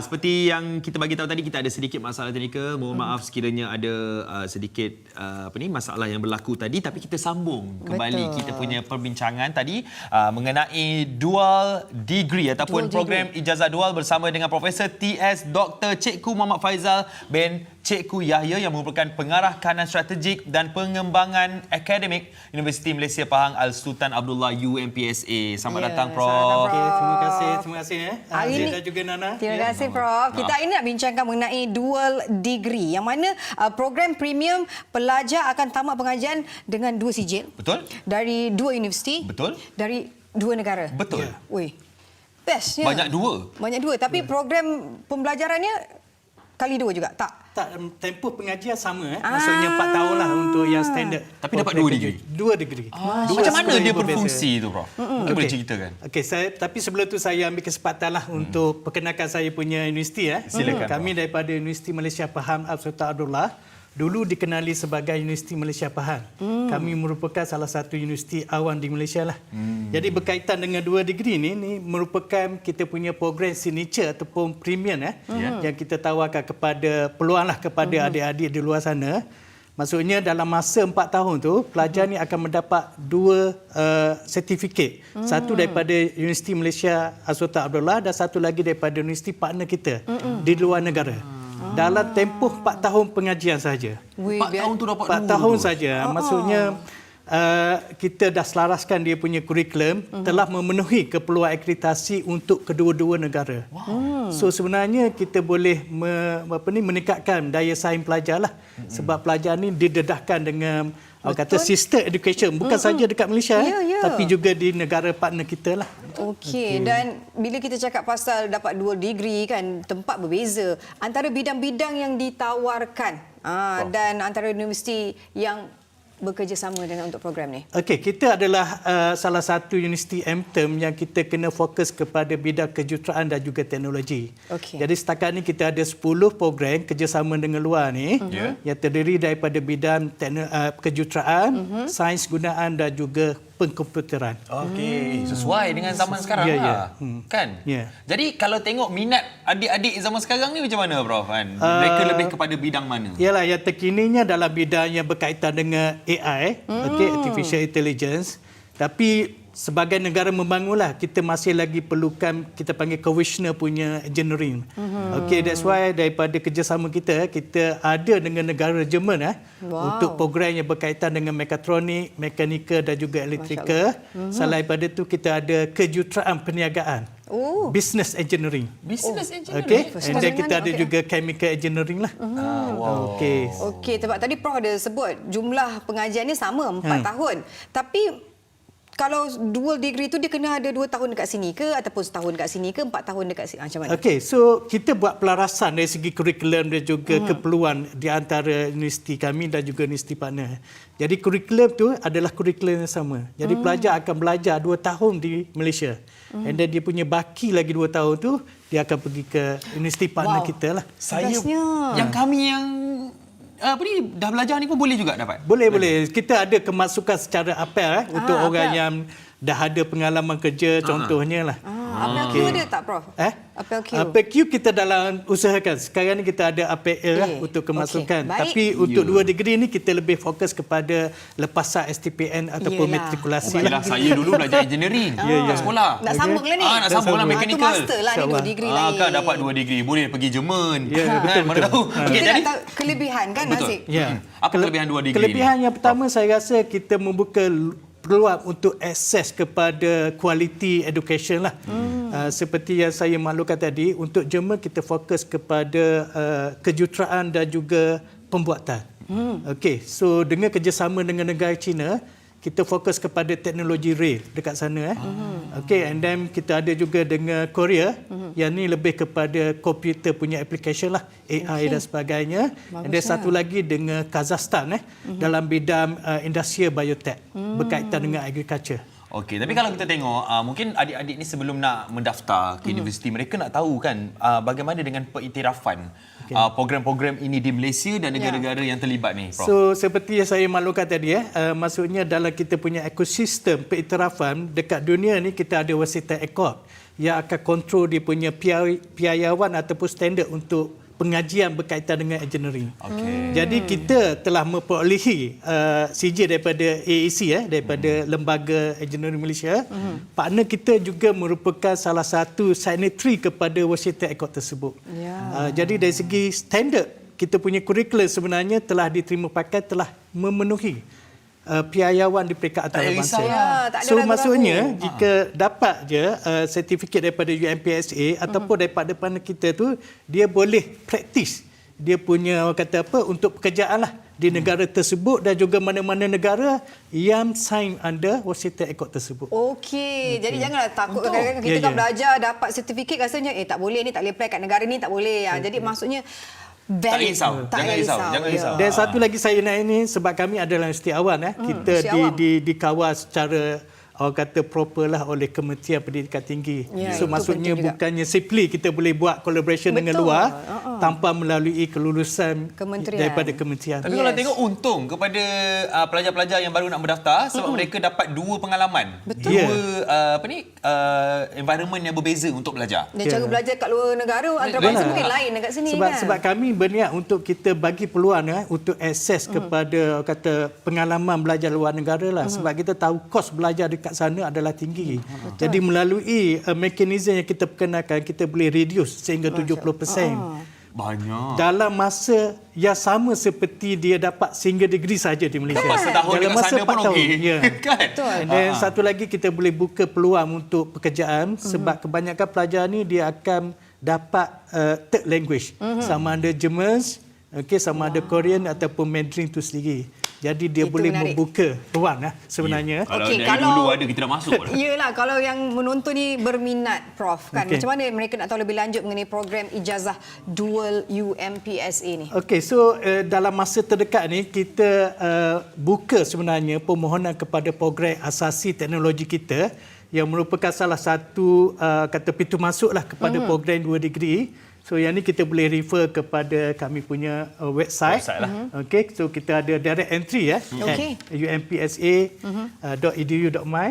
Seperti yang kita bagi tahu tadi, kita ada sedikit masalah teknikal. Mohon maaf sekiranya ada sedikit masalah yang berlaku tadi, tapi kita sambung kembali kita punya perbincangan tadi mengenai dual degree ataupun program ijazah dual bersama dengan Profesor TS Dr. Cikgu Muhammad Faizal bin Cikgu Yahya yang merupakan pengarah kanan strategik dan pengembangan akademik Universiti Malaysia Pahang Al-Sultan Abdullah UMPSA. Selamat datang, Prof. Okay, terima kasih Aziz dan juga Nana. Terima kasih, Prof. Kita ini nak bincangkan mengenai dual degree yang mana program premium pelajar akan tamat pengajian dengan 2 sijil. Betul. Dari 2 universiti. Betul. Dari 2 negara. Betul. Ui, bestnya. Banyak dua. Banyak dua. Tapi program pembelajarannya kali 2 juga? Tak, tempoh pengajian sama. Maksudnya 4 tahun lah untuk yang standard. Tapi dapat 2 degree? 2 degree. Macam mana dia berfungsi tu, Prof? Mungkin boleh ceritakan. Okey, tapi sebelum tu saya ambil kesempatan lah untuk perkenalkan saya punya universiti. Silakan. Kami daripada Universiti Malaysia Pahang Al-Sultan Abdullah. Dulu dikenali sebagai Universiti Malaysia Pahang. Kami merupakan salah satu universiti awam di Malaysia lah. Jadi berkaitan dengan 2 degree ni merupakan kita punya program signature ataupun premium yang kita tawarkan kepada peluang lah kepada adik-adik di luar sana. Maksudnya dalam masa 4 tahun tu pelajar ni akan mendapat 2 sertifikat. Satu daripada Universiti Malaysia Sultan Abdullah dan satu lagi daripada universiti partner kita di luar negara. Dalam tempoh 4 tahun pengajian saja. 4 tahun tu dapat 4 tahun saja. Maksudnya kita dah selaraskan dia punya kurikulum, telah memenuhi keperluan akreditasi untuk kedua-dua negara. So sebenarnya kita boleh meningkatkan daya saing pelajar lah. Sebab pelajar ni didedahkan dengan kata system education, bukan saja dekat Malaysia tapi juga di negara partner kita lah. Okey, dan bila kita cakap pasal dapat 2 degree kan, tempat berbeza antara bidang-bidang yang ditawarkan dan antara universiti yang bekerjasama dengan untuk program ni. Okey, kita adalah salah satu universiti M-Term yang kita kena fokus kepada bidang kejuruteraan dan juga teknologi. Jadi setakat ni kita ada 10 program kerjasama dengan luar ni yang terdiri daripada bidang kejuruteraan, sains gunaan dan juga pengkomputeran. Okey, sesuai dengan zaman sekarang lah. Kan? Jadi kalau tengok minat adik-adik zaman sekarang ni macam mana, Prof? Mereka lebih kepada bidang mana? Yalah, yang terkininya dalam bidang yang berkaitan dengan AI, Artificial Intelligence. Tapi sebagai negara membangunlah, kita masih lagi perlukan kita panggil conventional punya engineering. Okey, that's why daripada kerjasama kita ada dengan negara Jerman untuk program yang berkaitan dengan mekatronik, mekanikal dan juga elektrikal. Selain daripada itu kita ada kejuruteraan perniagaan. Business engineering. Business engineering. Okey, and then kita ada juga chemical engineering lah. Okey, sebab tadi Prof ada sebut jumlah pengajian ni sama 4 tahun. Tapi kalau dual degree tu dia kena ada 2 tahun dekat sini ke ataupun setahun dekat sini ke 4 tahun dekat sini, macam mana? Okey, so kita buat pelarasan dari segi kurikulum dan juga keperluan di antara universiti kami dan juga universiti partner. Jadi kurikulum tu adalah kurikulum yang sama. Jadi pelajar akan belajar 2 tahun di Malaysia. And then dia punya baki lagi 2 tahun tu dia akan pergi ke universiti partner kita lah. Yang kami yang dah belajar ni pun boleh juga dapat? Boleh. Kita ada kemasukan secara apel untuk orang yang dah ada pengalaman kerja contohnya lah. Apel Q ada tak, Prof? Apel Q. Apel Q kita dalam usahakan. Sekarang ni kita ada Apel lah untuk kemasukan. Tapi untuk 2 degree ni kita lebih fokus kepada lepasan STPN ataupun matrikulasi lah. Saya dulu belajar engineering kat sekolah. Nak sambung lah ni? Nak sambung lah mechanical. Itu master lah ni 2 degree lain. Kan dapat 2 degree. Boleh pergi Jerman. Betul. Mana tahu. Kita nak tahu kelebihan kan, Aziz? Apa kelebihan 2 degree Kelebihan ni? yang pertama saya rasa kita membuka peluang untuk akses kepada quality education lah. Seperti yang saya maklumkan tadi, untuk Jerman kita fokus kepada kejuruteraan dan juga pembuatan. Okey, so dengan kerjasama dengan negara China, kita fokus kepada teknologi rail dekat sana. Okey, and then kita ada juga dengan Korea yang ni lebih kepada komputer punya application lah, AI dan sebagainya. And then satu lagi dengan Kazakhstan dalam bidang industrial biotech berkaitan dengan agriculture. Okey, tapi kalau kita tengok mungkin adik-adik ni sebelum nak mendaftar ke universiti, mereka nak tahu kan bagaimana dengan pengiktirafan program-program ini di Malaysia dan negara-negara yang terlibat ni, Prof. So seperti yang saya maklumkan tadi maksudnya dalam kita punya ekosistem pengiktirafan dekat dunia ni kita ada Wasita Accord. yang akan kontrol dia punya piawaian ataupun standard untuk pengajian berkaitan dengan engineering. Jadi kita telah memperolehi CJ daripada AAC daripada Lembaga Engineering Malaysia. Partner kita juga merupakan salah satu signatory kepada Washington Accord tersebut. Jadi dari segi standard kita punya kurikulum sebenarnya telah diterima pakai, telah memenuhi piawaian di peringkat antarabangsa. tak ada So ragu-ragu. maksudnya jika dapat je sertifikat daripada UMPSA ataupun daripada partner kita tu, dia boleh praktis dia punya orang kata apa untuk pekerjaan lah di negara tersebut dan juga mana-mana negara yang sign under Washington Accord tersebut. Okey, jadi janganlah takut kadang-kadang kita kan belajar dapat sertifikat rasanya tak boleh ni, tak boleh apply kat negara ni, tak boleh. Jadi maksudnya Tak risau. Jangan risau. Jangan risau. Dan satu lagi saya nak ini sebab kami adalah universiti awam kita universiti awam. dikawal secara orang kata proper lah oleh Kementerian Pendidikan Tinggi. So itu maksudnya penting juga. bukannya simply kita boleh buat collaboration dengan luar tanpa melalui kelulusan Kementerian. daripada kementerian. Tapi kalau tengok untung kepada pelajar-pelajar yang baru nak berdaftar sebab mereka dapat dua pengalaman. Betul. Dua environment yang berbeza untuk belajar. Dan cara belajar kat luar negara antarabangsa mungkin lain dekat sini kan. Sebab kami berniat untuk kita bagi peluang untuk akses kepada kata pengalaman belajar luar negara lah. Sebab kita tahu kos belajar dekat sana adalah tinggi. Jadi melalui mekanisme yang kita perkenalkan, kita boleh reduce sehingga 70%. Banyak. Dalam masa yang sama seperti dia dapat single degree saja di Malaysia. Lepas setahun Dalam dekat masa sana pun 4 tahun. okey. Ya. Kan? And then satu lagi kita boleh buka peluang untuk pekerjaan sebab kebanyakan pelajar ni dia akan dapat third language. Sama ada German, sama ada Korean ataupun Mandarin tu sendiri. Jadi dia Itu boleh menarik. membuka ruang sebenarnya. Kalau Okey, dari dulu ada kita dah masuk. Yelah, kalau yang menonton ni berminat, Prof, kan? Macam mana mereka nak tahu lebih lanjut mengenai program ijazah dual UMPSA ni? Okey, so dalam masa terdekat ni kita buka sebenarnya permohonan kepada program asasi teknologi kita yang merupakan salah satu kata pintu masuklah kepada program 2 degree. So yang ni kita boleh refer kepada kami punya website. Okey, so kita ada direct entry Okey. at umpsa.edu.my.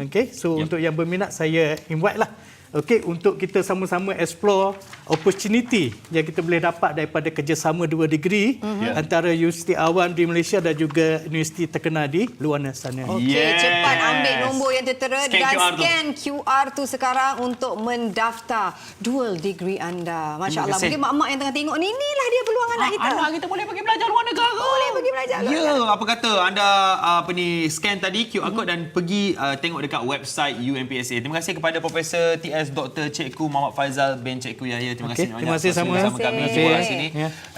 Okey, so untuk yang berminat saya invite lah. Okey, untuk kita sama-sama explore opportunity yang kita boleh dapat daripada kerjasama 2 degree antara universiti awam di Malaysia dan juga universiti terkenal di luar sana. Okey, cepat ambil nombor yang tertera Scan dan QR tu. scan QR tu sekarang untuk mendaftar dual degree anda. Masya Allah. Terima kasih. Mungkin mak-mak yang tengah tengok ni, inilah dia peluang anak kita. Anak kita boleh pergi belajar luar negara. Boleh pergi belajar luar Ya, negara. apa kata anda scan tadi QR code dan pergi tengok dekat website UMPSA. Terima kasih kepada Profesor TS Dr. Cikgu Muhammad Faizal bin Cikgu Yahya. Terima kasih Okey, terima kasih sama. bersama kami di Terima kasih. bola sini. Ya.